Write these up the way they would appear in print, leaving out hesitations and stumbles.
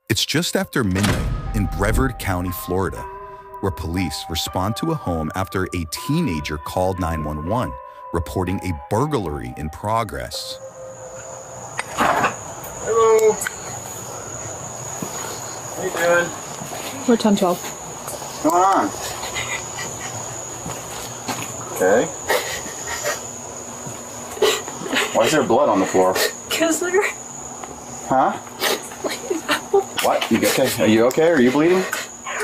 It's just after midnight in Brevard County, Florida, where police respond to a home after a teenager called 911, reporting a burglary in progress. Hello. How you doing? We're 1012. What's going on? Okay. Why is there blood on the floor? Because they're... Huh? What? You okay? Are you okay? Are you bleeding?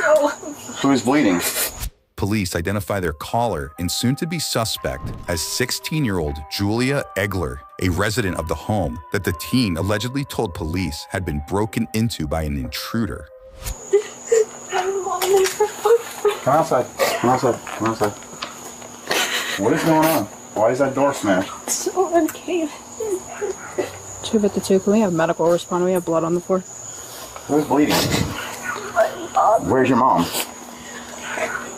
No. Who's bleeding? Police identify their caller and soon-to-be suspect as 16-year-old Julia Egler, a resident of the home that the teen allegedly told police had been broken into by an intruder. Come outside. Come outside. Come outside. What is going on? Why is that door smashed? Someone came. 252, can we have medical respond? We have blood on the floor. Who's bleeding? Where's your mom?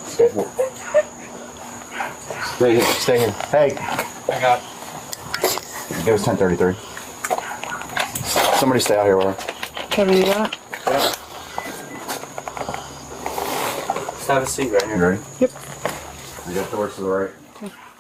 Stay here. Stay here. Hey. I got it. It was 10:33. Somebody stay out here with her. Kevin, you got it? Yeah. Just have a seat right here. You ready? Yep. You got doors to the right.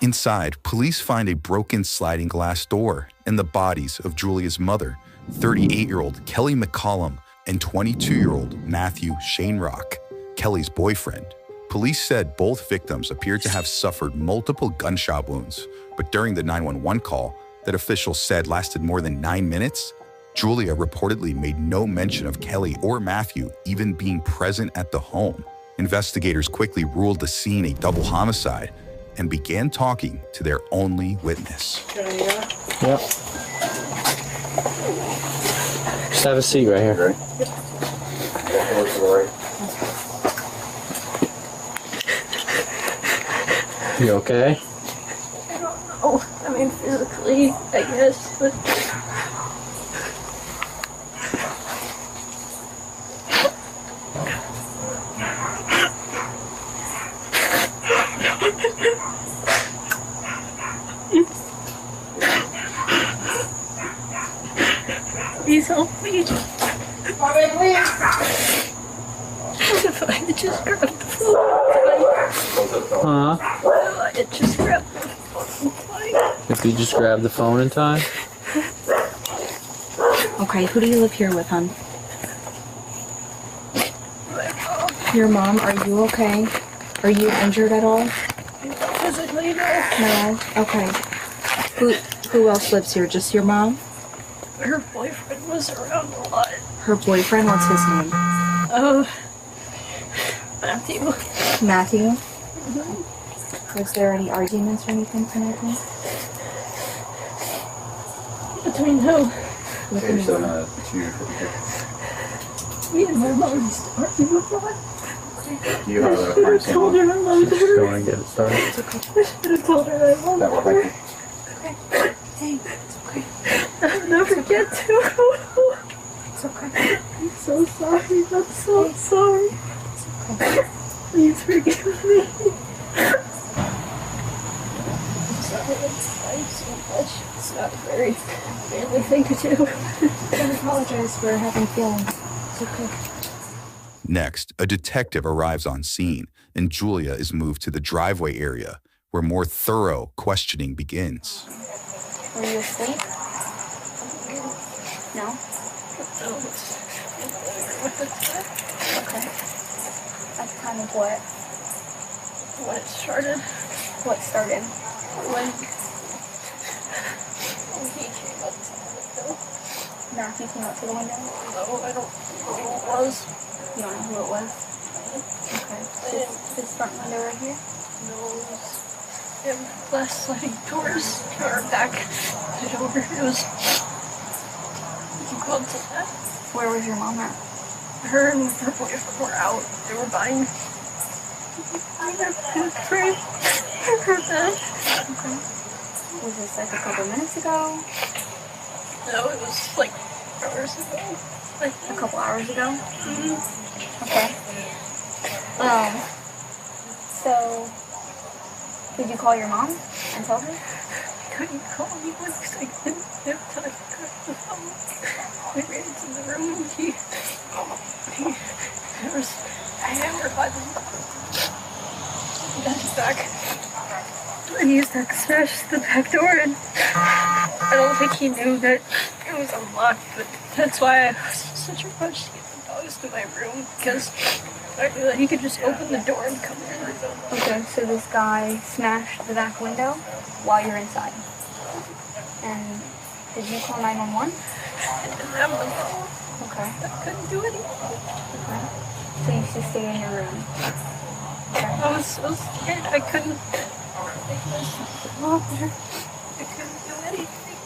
Inside, police find a broken sliding glass door and the bodies of Julia's mother, 38-year-old Kelly McCollum, and 22-year-old Matthew Shanerock, Kelly's boyfriend. Police said both victims appeared to have suffered multiple gunshot wounds, but during the 911 call that officials said lasted more than 9 minutes, Julia reportedly made no mention of Kelly or Matthew even being present at the home. Investigators quickly ruled the scene a double homicide and began talking to their only witness. Yep. Just have a seat right here. Ready? Yep. Doors to the right. You okay? I don't know. I mean, physically, I guess, but... Please help me. If I just grabbed the phone. Huh? I just grabbed the phone. If you just grab the phone in time? Okay, who do you live here with, hon? Your mom, are you okay? Are you injured at all? Physically, no. No? Okay. Who else lives here? Just your mom? Her boyfriend was around a lot. Her boyfriend? What's his name? Matthew. Matthew? Mm-hmm. Was there any arguments or anything tonight? Between who? Okay, so Me and my mom used to argue a lot. you have a friend I told her I loved her. Go and get it started. I should have told her I loved that her. way. Okay. Hey, it's okay. I'll never get to. It's okay. I'm so sorry. I'm so sorry. It's okay. Please forgive me. I'm sorry. I'm trying so much. It's not a very manly thing to do. Don't apologize for having feelings. It's okay. Next, a detective arrives on scene, and Julia is moved to the driveway area, where more thorough questioning begins. Were you asleep? No? Okay. At the time of what? When it started. What started? When he came up to the window. Matthew came up to the window? No, I don't know who it was. You don't know who it was? Okay. This front window right here? No, it was him glass sliding doors or back the door. It was. You go up to that. Where was your mom at? Her and her boyfriend were out. They were buying their food for her bed. Okay. Was this like a couple minutes ago? No, it was like hours ago. Like A couple hours ago? mm-hmm. Okay. So, did you call your mom and tell her? I couldn't call anyone because I didn't have time to grab the phone. I ran into the room and he used that to smash the back door, and I don't think he knew that it was unlocked, but that's why I was in such a rush to get the dogs to my room, because I knew that he could just open the door and come in. Okay, so this guy smashed the back window while you're inside. And did you call 911? I didn't have the phone. Okay. I couldn't do anything. Okay. So you should stay in your room. Okay. I was so scared. I couldn't. I couldn't do anything.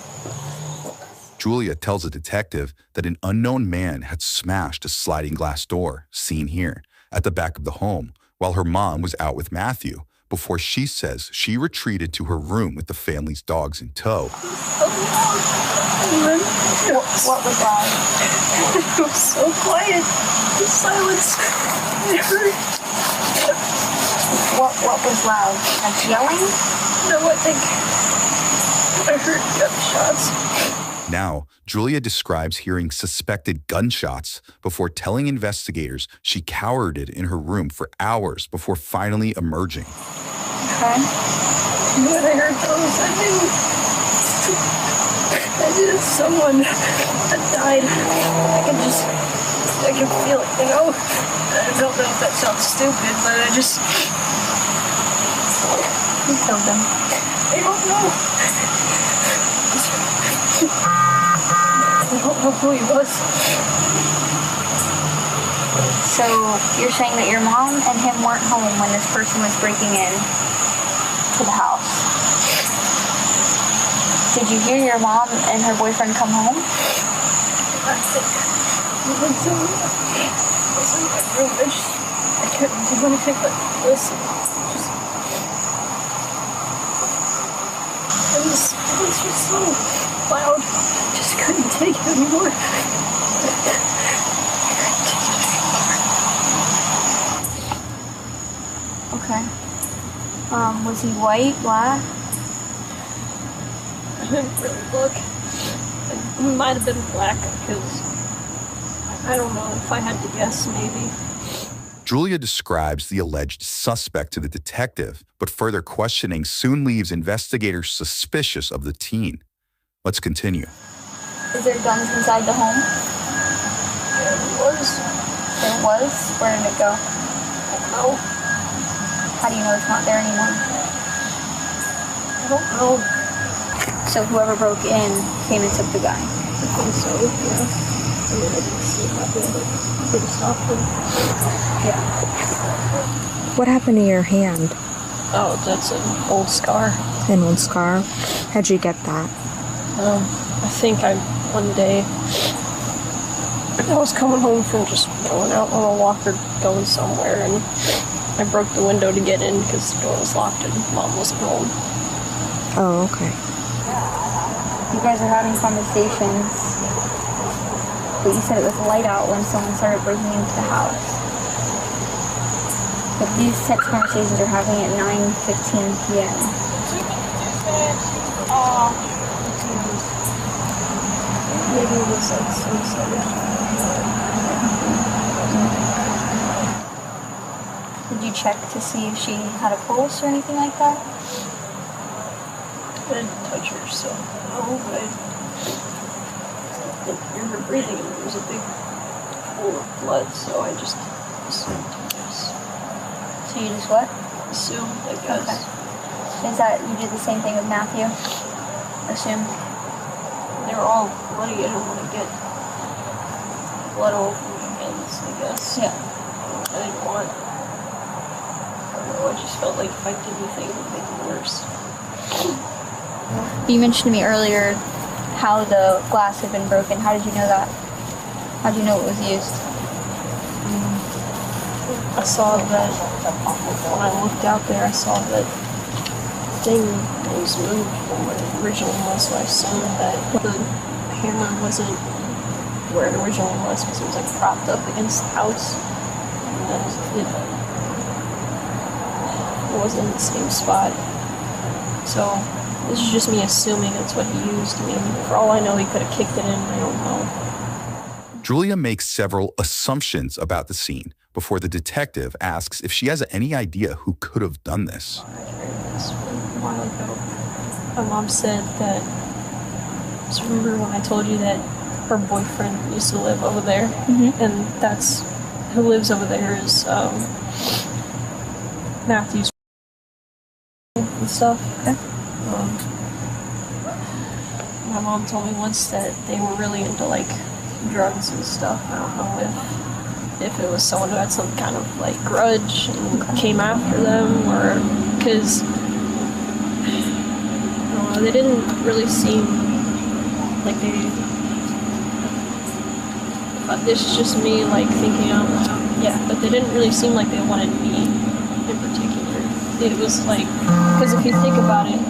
Julia tells a detective that an unknown man had smashed a sliding glass door, seen here, at the back of the home, while her mom was out with Matthew, before she says she retreated to her room with the family's dogs in tow. What was loud? It was so quiet. The silence. I heard. What was loud? Like yelling? No, I think I heard gunshots. Now, Julia describes hearing suspected gunshots before telling investigators she cowered in her room for hours before finally emerging. Okay. When I heard those, I knew someone had died. I could feel it, you know? I don't know if that sounds stupid, but I just... Who killed them? I don't know. I don't know who he was. So you're saying that your mom and him weren't home when this person was breaking in to the house. Did you hear your mom and her boyfriend come home? I think I was in my room. I couldn't do anything but listen. This was so loud. I just couldn't take it anymore. Okay. Was he white, black? I didn't really look. It might have been black, because I don't know if I had to guess, maybe. Julia describes the alleged suspect to the detective, but further questioning soon leaves investigators suspicious of the teen. Let's continue. Is there guns inside the home? It was. There was? Where did it go? Oh, How do you know it's not there anymore? I don't know. So whoever broke in came and took the gun. I think so, yeah. I mean, I didn't see it happen, but I could have stopped him. Yeah. What happened to your hand? Oh, that's an old scar. An old scar? How'd you get that? I think one day, I was coming home from just going out on a walk or going somewhere, and I broke the window to get in because the door was locked and Mom wasn't home. Oh, okay. You guys are having conversations, but you said it was light out when someone started breaking into the house. But these text conversations are happening at 9:15 p.m. Maybe it was like suicide. Did you check to see if she had a pulse or anything like that? I didn't touch her, so no, but I didn't hear her breathing, and there was a big pool of blood, so I just assumed, I guess. So you just what? Assumed, I guess. Okay. Is that you did the same thing with Matthew? Assume. They were all bloody. I didn't want to get blood all over my hands, I guess. Yeah. I didn't want. I don't know, I just felt like if I did anything, it would make it worse. You mentioned to me earlier how the glass had been broken. How did you know that? How did you know it was used? I saw that when I looked out there, I saw that thing was moved from what it originally was, so I assumed that the hammer wasn't where it originally was because it was like propped up against the house. And that it wasn't in the same spot. So this is just me assuming that's what he used. I mean, for all I know, he could have kicked it in. I don't know. Julia makes several assumptions about the scene, before the detective asks if she has any idea who could have done this. A while ago, my mom said that, just remember when I told you that her boyfriend used to live over there? And that's, who lives over there is Matthew's and stuff. My mom told me once that they were really into like drugs and stuff. I don't know if it was someone who had some kind of like grudge and came after them, or because they didn't really seem like they. But this is just me like thinking out loud. Yeah, but they didn't really seem like they wanted me in particular. It was like, because if you think about it,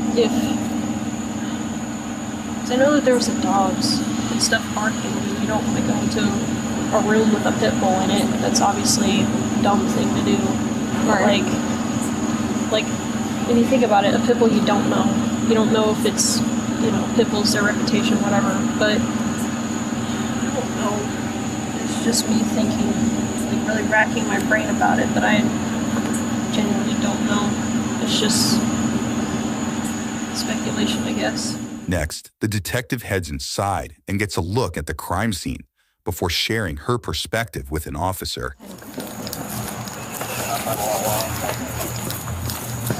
I know that there was some dogs and stuff barking, and you don't want to go into a room with a pit bull in it. That's obviously a dumb thing to do. Right. Like, if you think about it, a pit bull you don't know. You don't know if it's, pit bulls, their reputation, whatever. But, I don't know. It's just me thinking, like really racking my brain about it, but I genuinely don't know. It's just speculation, I guess. Next, the detective heads inside and gets a look at the crime scene before sharing her perspective with an officer. Are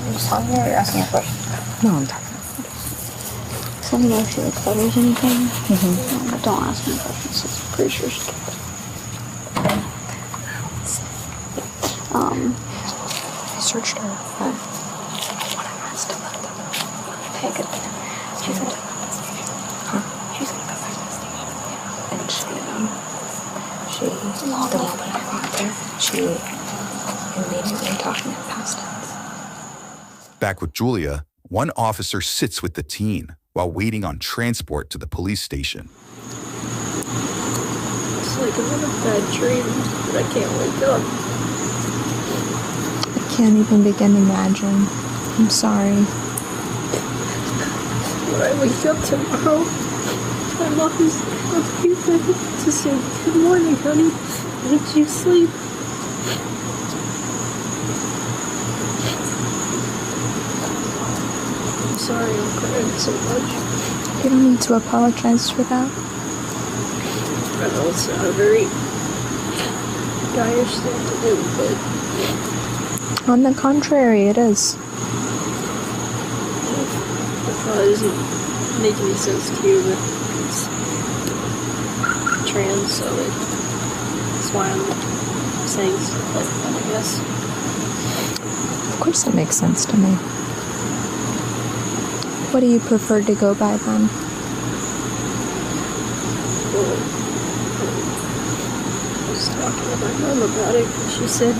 you just talking or you're asking a question? No, I'm talking. So let me know if she like photos anything. But don't ask me questions. I'm pretty sure she can't. I searched her. But what I asked about them. Okay, good. She's gonna talk about this station. She's gonna go back to the station. And she the moment I got there, she immediately talking in past tense. Back with Julia, one officer sits with the teen while waiting on transport to the police station. It's like another bad dream, but I can't wake up. I can't even begin to imagine. I'm sorry. When I wake up tomorrow, my mom is going to be ready to say, "Good morning, honey. Did you sleep?" I'm sorry I'm crying so much. You don't need to apologize for that. I know it's not a very guyish thing to do, but On the contrary, it is. I thought it doesn't make any sense to you that it's trans, so that's why I'm saying stuff like that, I guess. Of course it makes sense to me. What do you prefer to go by then? Well, I was talking to my mom about it, and she said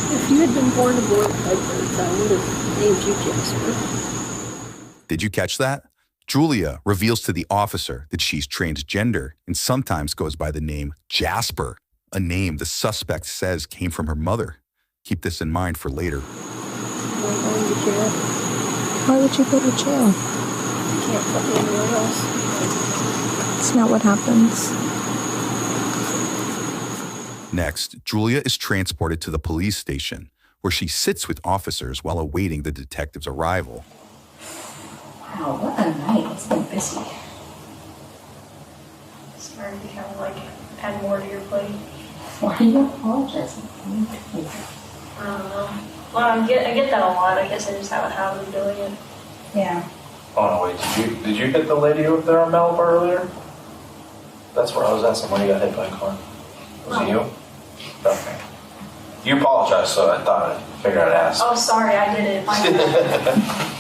if you had been born a boy by birth, I would have named you Jasper. Did you catch that? Julia reveals to the officer that she's transgender and sometimes goes by the name Jasper, a name the suspect says came from her mother. Keep this in mind for later. I'm going to jail. Why would you go to jail? You can't put me anywhere else. It's not what happens. Next, Julia is transported to the police station, where she sits with officers while awaiting the detective's arrival. Wow, what a night. It's been busy. Sorry to kind of like add more to your plate. Why are you apologizing? I don't know. Well, I get that a lot. I guess I just haven't had them doing it. Yeah. Oh no, wait, did you hit the lady over there on Malibu earlier? That's where I was asking when you got hit by a car. Was it you? Okay. You apologized, so I figured I'd ask. Oh, sorry, I did it. My bad.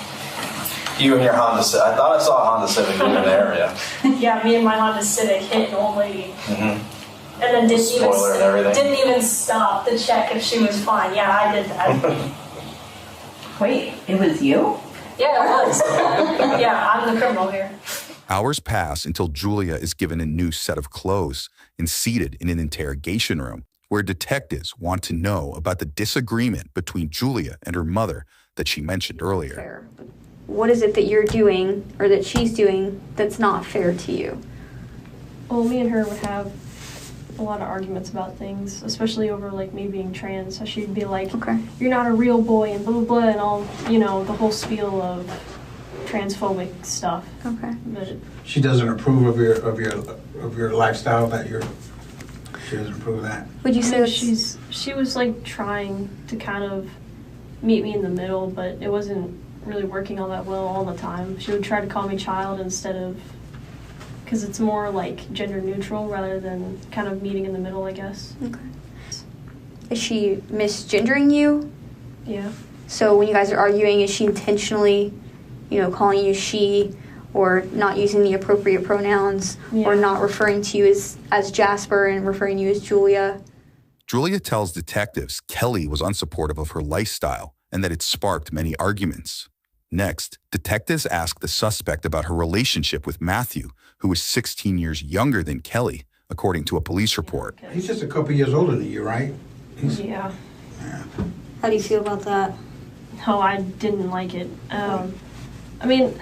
You and your Honda Civic. I thought I saw a Honda Civic in the area. Yeah, me and my Honda Civic hit an old lady. Mm-hmm. And then Spoiler and everything. didn't even stop to check if she was fine. Yeah, I did that. Wait, it was you? Yeah, it was. Yeah, I'm the criminal here. Hours pass until Julia is given a new set of clothes and seated in an interrogation room where detectives want to know about the disagreement between Julia and her mother that she mentioned earlier. Fair. What is it that you're doing or that she's doing that's not fair to you? Well, me and her would have a lot of arguments about things, especially over like me being trans. So she'd be like, Okay. "You're not a real boy," and blah blah blah, and all, you know, the whole spiel of transphobic stuff. Okay. But She doesn't approve of your lifestyle. She doesn't approve of that. Would you say that she was like trying to kind of meet me in the middle, but it wasn't really working all that well all the time. She would try to call me child instead of, because it's more like gender neutral rather than kind of meeting in the middle, I guess. Okay. Is she misgendering you? Yeah. So when you guys are arguing, is she intentionally, calling you she, or not using the appropriate pronouns, or not referring to you as Jasper and referring you as Julia? Julia tells detectives Kelly was unsupportive of her lifestyle and that it sparked many arguments. Next, detectives ask the suspect about her relationship with Matthew, who was 16 years younger than Kelly, according to a police report. He's just a couple years older than you, right? Yeah. How do you feel about that? No, I didn't like it. I mean,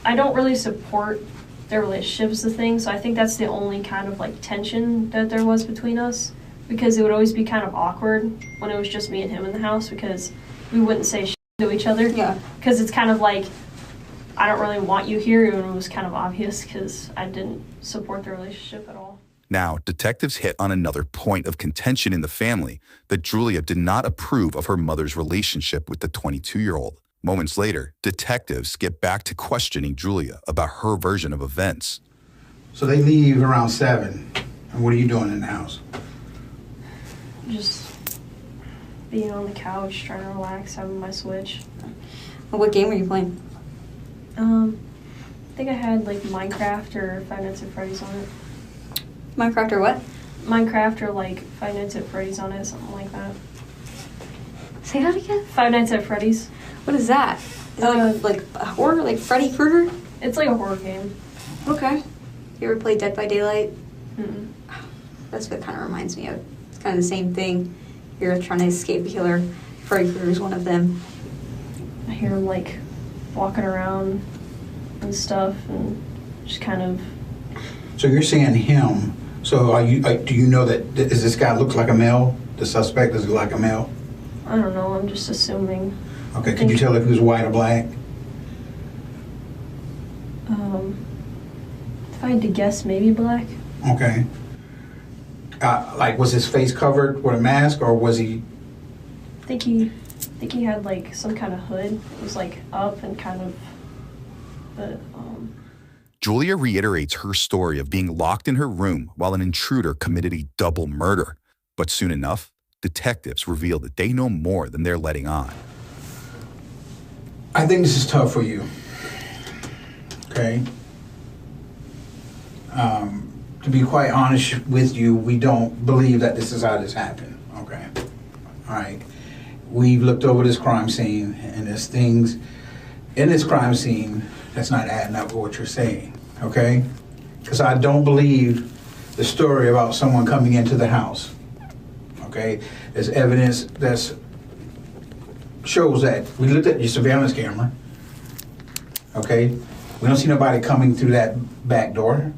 I don't really support their relationship is the thing, so I think that's the only kind of like tension that there was between us, because it would always be kind of awkward when it was just me and him in the house, because we wouldn't say shit to each other. Yeah. Because it's kind of like, I don't really want you here, and it was kind of obvious because I didn't support the relationship at all. Now, detectives hit on another point of contention in the family, that Julia did not approve of her mother's relationship with the 22-year-old. Moments later, detectives get back to questioning Julia about her version of events. So they leave around 7. And what are you doing in the house? Just being on the couch, trying to relax, having my Switch. What game were you playing? I think I had like Minecraft or Five Nights at Freddy's on it. Minecraft or what? Minecraft or like Five Nights at Freddy's on it, something like that. Say that again? Five Nights at Freddy's. What is that? Is it like a horror, like Freddy Krueger? It's like a horror game. Okay. You ever played Dead by Daylight? Mm-mm. That's what it kind of reminds me of. It's kind of the same thing. You're trying to escape a killer. Freddy Krueger's one of them. I hear him like walking around and stuff, and just kind of. So you're saying him. So do you know that, does this guy look like a male? The suspect, does he look like a male? I don't know, I'm just assuming. Okay, could you tell if he was white or black? If I had to guess, maybe black. Okay. Like, was his face covered with a mask, or was he? I think he had like some kind of hood. It was like up and kind of, but Julia reiterates her story of being locked in her room while an intruder committed a double murder. But soon enough, detectives reveal that they know more than they're letting on. I think this is tough for you. Okay. To be quite honest with you, we don't believe that this is how this happened. Okay. All right. We've looked over this crime scene, and there's things in this crime scene that's not adding up with what you're saying. Okay. Because I don't believe the story about someone coming into the house. Okay. There's evidence that shows that. We looked at your surveillance camera. Okay. We don't see nobody coming through that back door.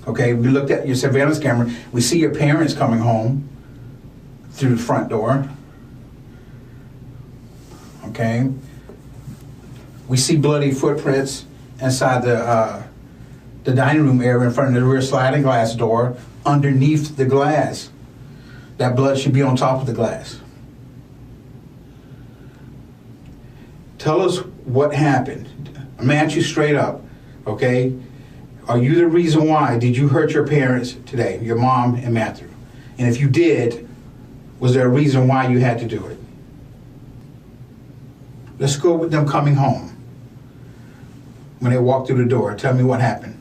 Okay, we looked at your surveillance camera. We see your parents coming home through the front door. Okay. We see bloody footprints inside the dining room area in front of the rear sliding glass door underneath the glass. That blood should be on top of the glass. Tell us what happened. I'm gonna ask you straight up, okay? Are you the reason why? Did you hurt your parents today, your mom and Matthew? And if you did, was there a reason why you had to do it? Let's go with them coming home. When they walked through the door, tell me what happened.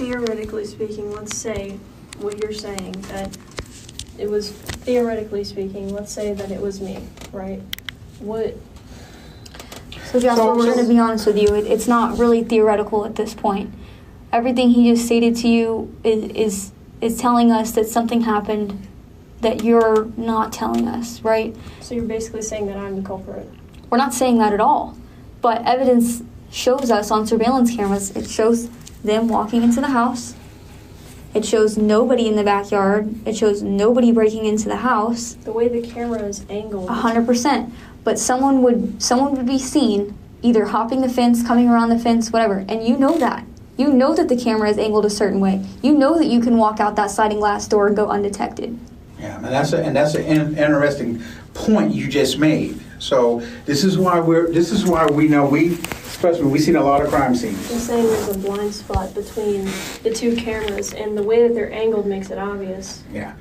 theoretically speaking, let's say what you're saying, that it was, theoretically speaking, let's say that it was me, right? What? So Jasper, we're going to be honest with you. It's not really theoretical at this point. Everything he just stated to you is telling us that something happened that you're not telling us, right? So you're basically saying that I'm the culprit. We're not saying that at all. But evidence shows us on surveillance cameras, it shows them walking into the house. It shows nobody in the backyard. It shows nobody breaking into the house. The way the camera is angled. 100%. But someone would be seen either hopping the fence, coming around the fence, whatever. And you know that. You know that the camera is angled a certain way. You know that you can walk out that sliding glass door and go undetected. Yeah, and that's an interesting point you just made. So this is why we know trust me, we've seen a lot of crime scenes. I'm saying there's a blind spot between the two cameras, and the way that they're angled makes it obvious. Yeah.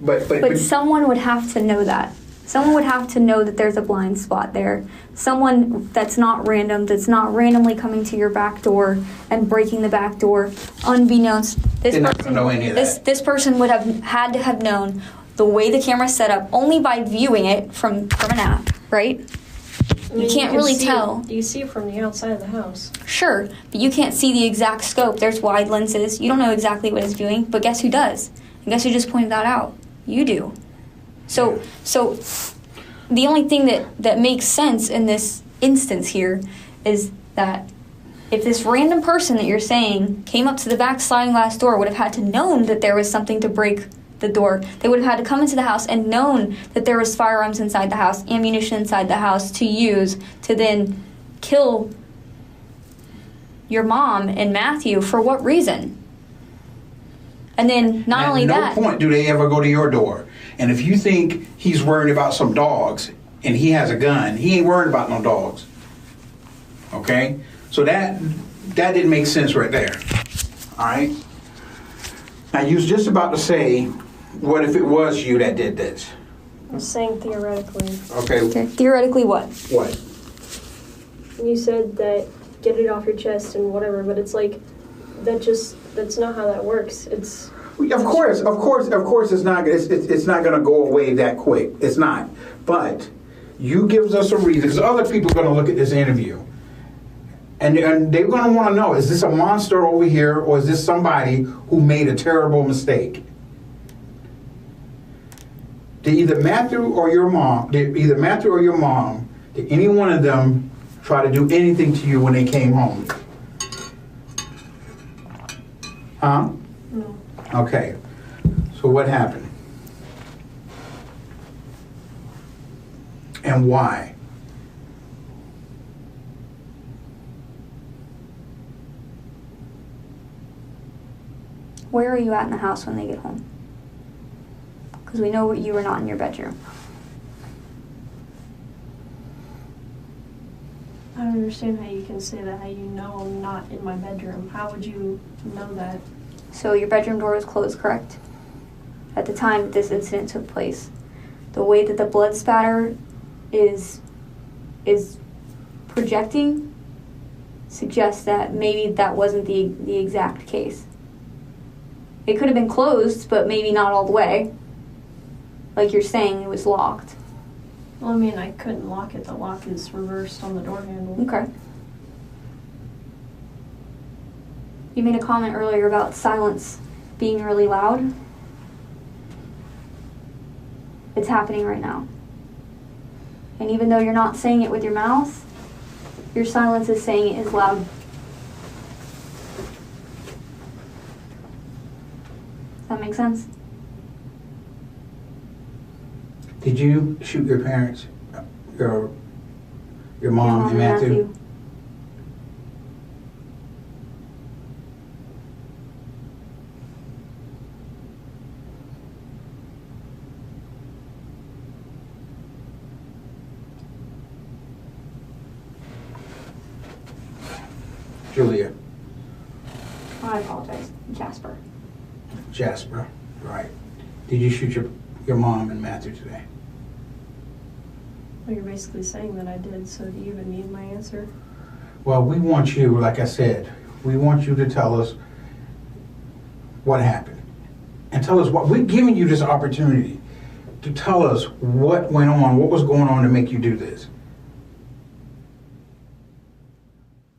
But someone would have to know that. Someone would have to know that there's a blind spot there. Someone that's not random, that's not randomly coming to your back door and breaking the back door, unbeknownst. They're not gonna know any of that. This person would have had to have known the way the camera's set up only by viewing it from an app, right? I mean, you can't really tell. You see it from the outside of the house. Sure, but you can't see the exact scope. There's wide lenses. You don't know exactly what it's viewing, but guess who does? And guess who just pointed that out? You do. So the only thing that makes sense in this instance here is that if this random person that you're saying came up to the back sliding glass door would have had to known that there was something to break the door, they would have had to come into the house and known that there was firearms inside the house, ammunition inside the house to use to then kill your mom and Matthew. For what reason? And then not only that... At no point do they ever go to your door. And if you think he's worried about some dogs and he has a gun, he ain't worried about no dogs. Okay? So that didn't make sense right there. All right? Now, you was just about to say, what if it was you that did this? I'm saying theoretically. Okay. Theoretically what? What? You said that get it off your chest and whatever, but it's like, that's not how that works. It's... Of course, it's not going to go away that quick. It's not. But you gives us a reason, because other people are going to look at this interview, and they're going to want to know: is this a monster over here, or is this somebody who made a terrible mistake? Did either Matthew or your mom? Did any one of them try to do anything to you when they came home? Huh? No. Okay, so what happened? And why? Where are you at in the house when they get home? Because we know you were not in your bedroom. I don't understand how you can say that, how you know I'm not in my bedroom. How would you know that? So your bedroom door was closed, correct? At the time that this incident took place. The way that the blood spatter is projecting suggests that maybe that wasn't the exact case. It could have been closed, but maybe not all the way. Like you're saying, it was locked. Well, I mean, I couldn't lock it. The lock is reversed on the door handle. Okay. You made a comment earlier about silence being really loud. It's happening right now. And even though you're not saying it with your mouth, your silence is saying it is loud. Does that make sense? Did you shoot your parents, your mom and Matthew? Julia. I apologize. Jasper, right. Did you shoot your mom and Matthew today? Well, you're basically saying that I did, so do you even need my answer? Well, we want you, like I said, we want you to tell us what happened. And tell us we're giving you this opportunity to tell us what went on, what was going on to make you do this.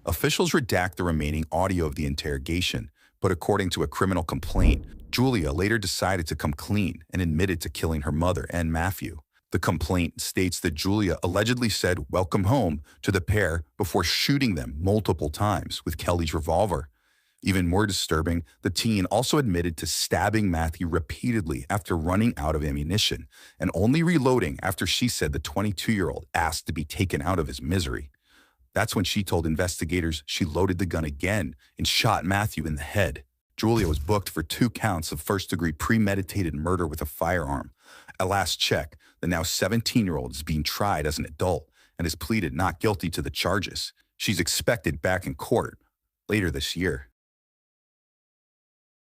Officials redact the remaining audio of the interrogation, but according to a criminal complaint, Julia later decided to come clean and admitted to killing her mother and Matthew. The complaint states that Julia allegedly said "welcome home" to the pair before shooting them multiple times with Kelly's revolver. Even more disturbing, the teen also admitted to stabbing Matthew repeatedly after running out of ammunition and only reloading after she said the 22-year-old asked to be taken out of his misery. That's when she told investigators she loaded the gun again and shot Matthew in the head. Julia was booked for 2 counts of first-degree premeditated murder with a firearm. At last check, the now 17-year-old is being tried as an adult and has pleaded not guilty to the charges. She's expected back in court later this year.